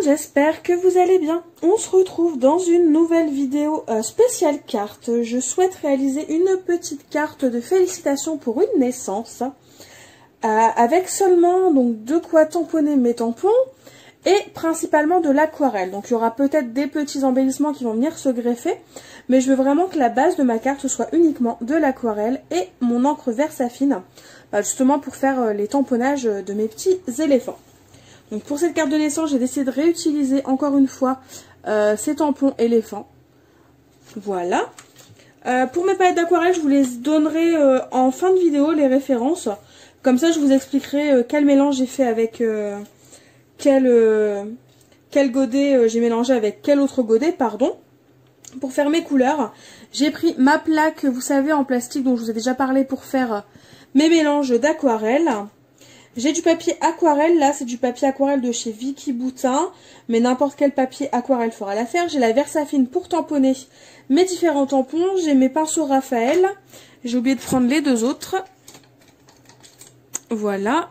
j'espère que vous allez bien. On se retrouve dans une nouvelle vidéo spéciale carte. Je souhaite réaliser une petite carte de félicitations pour une naissance. Avec seulement donc de quoi tamponner mes tampons et principalement de l'aquarelle. Donc il y aura peut-être des petits embellissements qui vont venir se greffer. Mais je veux vraiment que la base de ma carte soit uniquement de l'aquarelle et mon encre Versafine. Justement pour faire les tamponnages de mes petits éléphants. Donc pour cette carte de naissance, j'ai décidé de réutiliser encore une fois ces tampons éléphants. Voilà. Pour mes palettes d'aquarelle, je vous les donnerai en fin de vidéo, les références. Comme ça, je vous expliquerai quel mélange j'ai fait avec quel godet j'ai mélangé avec quel autre godet, pardon. Pour faire mes couleurs, j'ai pris ma plaque, vous savez, en plastique dont je vous ai déjà parlé pour faire mes mélanges d'aquarelle. J'ai du papier aquarelle, là c'est du papier aquarelle de chez Vicky Boutin, mais n'importe quel papier aquarelle fera l'affaire. J'ai la Versafine pour tamponner mes différents tampons, j'ai mes pinceaux Raphaël, j'ai oublié de prendre les deux autres. Voilà.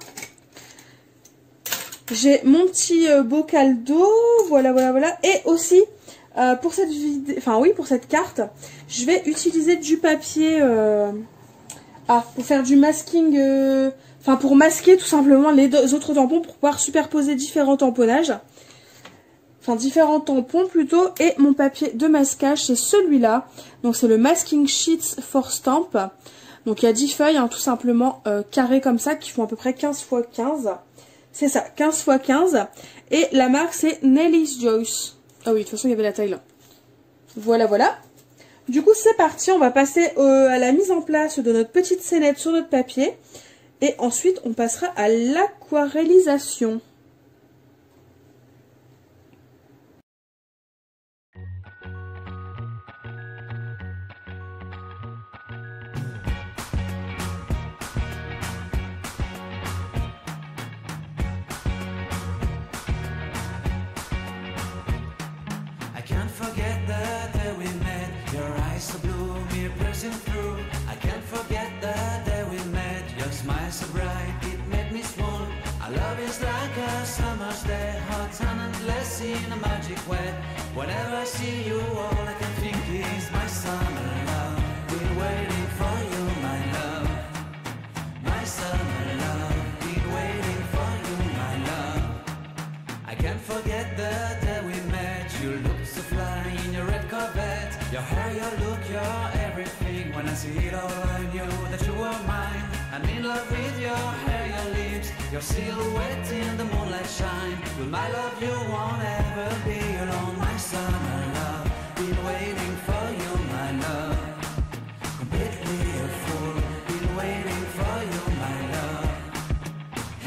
J'ai mon petit bocal d'eau, voilà. Et aussi, pour cette vidéo, pour cette carte, je vais utiliser du papier, pour faire du masking, pour masquer tout simplement les deux autres tampons pour pouvoir superposer différents tamponnages. Différents tampons plutôt. Et mon papier de masquage, c'est celui-là. Donc c'est le Masking Sheets for Stamp. Donc il y a 10 feuilles, tout simplement carrées comme ça, qui font à peu près 15 x 15. C'est ça, 15 x 15. Et la marque c'est Nelly's Joyce. Ah oui, de toute façon il y avait la taille là. Voilà. Du coup c'est parti, on va passer à la mise en place de notre petite scénette sur notre papier. Et ensuite, on passera à l'aquarellisation. So bright, it made me swoon. Our love is like a summer's day, hot and endless in a magic way. Whenever I see you, all I can think is my summer love. Been waiting for you, my love. My summer love. Been waiting for you, my love. I can't forget the day we met. You looked so fly in your red Corvette. Your hair, your look, your everything. When I see it all, I knew that you were mine. I'm in love with your hair, your lips, your silhouette in the moonlight shine. With my love you won't ever be alone, my summer love. Been waiting for you, my love. Completely a fool, been waiting for you, my love.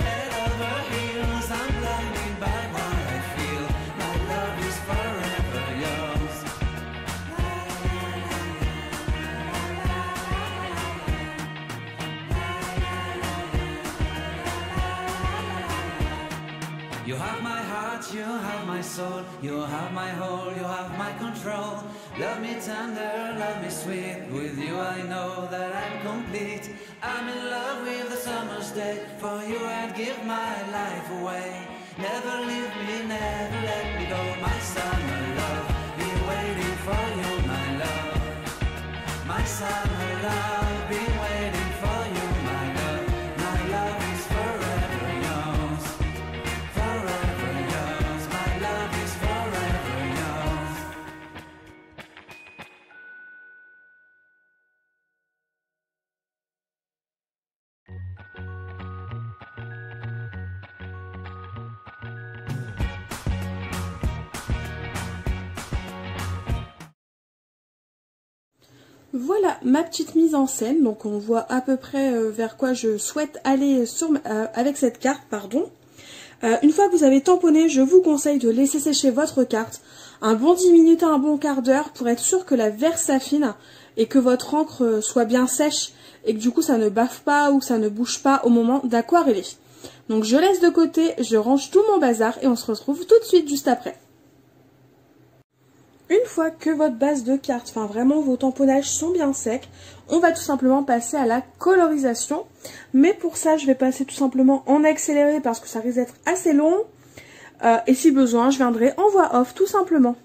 Head over heels, I'm blinded by what I feel. My love is forever yours. You have my heart, you have my soul, you have my whole, you have my control. Love me tender, love me sweet, with you I know that I'm complete. I'm in love with the summer's day, for you I'd give my life away. Never leave me, never let me go, my summer love. Been waiting for you, my love. My summer love, been waiting for you, my love. My love is forever yours. Forever yours, my love is forever yours. Voilà ma petite mise en scène. Donc on voit à peu près vers quoi je souhaite aller avec cette carte, pardon. Une fois que vous avez tamponné, je vous conseille de laisser sécher votre carte un bon 10 minutes à un bon quart d'heure pour être sûr que la Versafine et que votre encre soit bien sèche et que du coup ça ne baffe pas ou que ça ne bouge pas au moment d'aquareller. Donc je laisse de côté, je range tout mon bazar et on se retrouve tout de suite juste après. Une fois que votre base de carte, vraiment vos tamponnages sont bien secs, on va tout simplement passer à la colorisation. Mais pour ça, je vais passer tout simplement en accéléré parce que ça risque d'être assez long. Et si besoin, je viendrai en voix off tout simplement.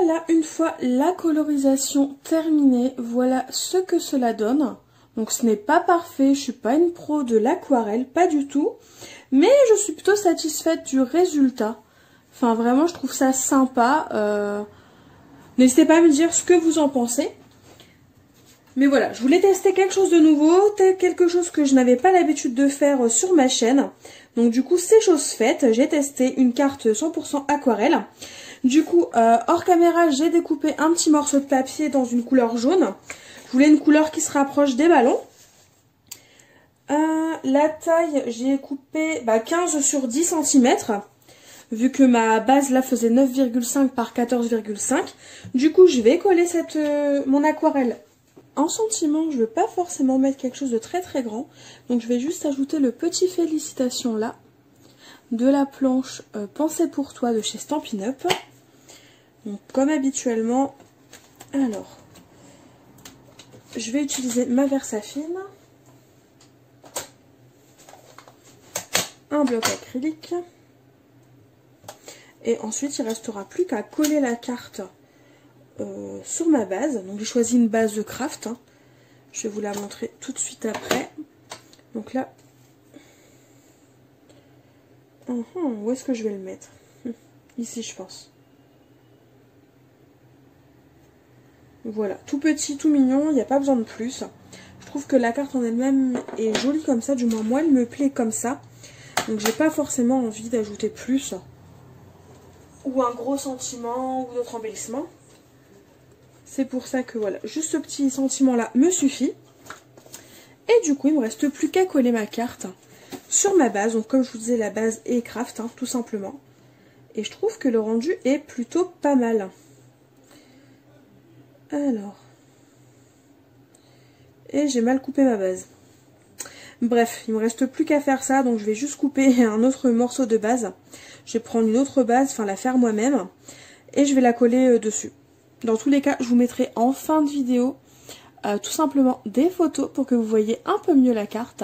voilà, une fois la colorisation terminée, voilà ce que cela donne. Donc ce n'est pas parfait, je suis pas une pro de l'aquarelle, pas du tout. Mais je suis plutôt satisfaite du résultat. Enfin vraiment, je trouve ça sympa. N'hésitez pas à me dire ce que vous en pensez. Mais voilà, je voulais tester quelque chose de nouveau, quelque chose que je n'avais pas l'habitude de faire sur ma chaîne. Donc du coup, c'est chose faite. J'ai testé une carte 100% aquarelle. Du coup, hors caméra, j'ai découpé un petit morceau de papier dans une couleur jaune. Je voulais une couleur qui se rapproche des ballons. La taille, j'ai coupé 15 sur 10 cm. Vu que ma base là faisait 9,5 par 14,5. Du coup, je vais coller mon aquarelle en sentiment. Je ne veux pas forcément mettre quelque chose de très très grand. Donc je vais juste ajouter le petit félicitations là. De la planche Pensée pour toi de chez Stampin' Up. Donc comme habituellement, alors, je vais utiliser ma Versafine. Un bloc acrylique. Et ensuite, il ne restera plus qu'à coller la carte sur ma base. Donc j'ai choisi une base de craft. Hein. Je vais vous la montrer tout de suite après. Donc là, où est-ce que je vais le mettre? Ici, je pense. Voilà, tout petit, tout mignon, il n'y a pas besoin de plus. Je trouve que la carte en elle-même est jolie comme ça, du moins moi elle me plaît comme ça. Donc j'ai pas forcément envie d'ajouter plus. Ou un gros sentiment, ou d'autres embellissements. C'est pour ça que voilà, juste ce petit sentiment là me suffit. Et du coup il me reste plus qu'à coller ma carte sur ma base. Donc comme je vous disais, la base est craft, hein, tout simplement. Et je trouve que le rendu est plutôt pas mal. Alors. Et j'ai mal coupé ma base. Bref, il me reste plus qu'à faire ça. Donc je vais juste couper un autre morceau de base. Je vais prendre une autre base, enfin la faire moi-même. Et je vais la coller dessus. Dans tous les cas, je vous mettrai en fin de vidéo tout simplement des photos pour que vous voyez un peu mieux la carte.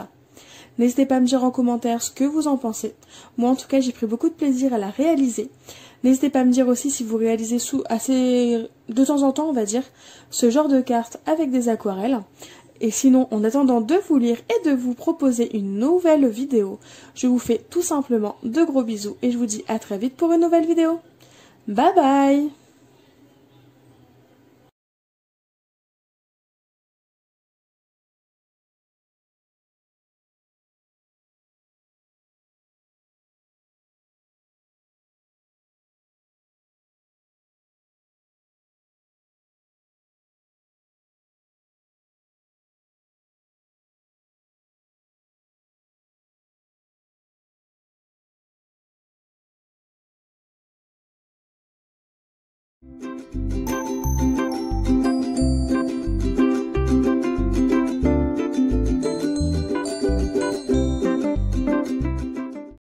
N'hésitez pas à me dire en commentaire ce que vous en pensez. Moi en tout cas, j'ai pris beaucoup de plaisir à la réaliser. N'hésitez pas à me dire aussi si vous réalisez de temps en temps, on va dire, ce genre de cartes avec des aquarelles. Et sinon, en attendant de vous lire et de vous proposer une nouvelle vidéo, je vous fais tout simplement de gros bisous et je vous dis à très vite pour une nouvelle vidéo. Bye bye!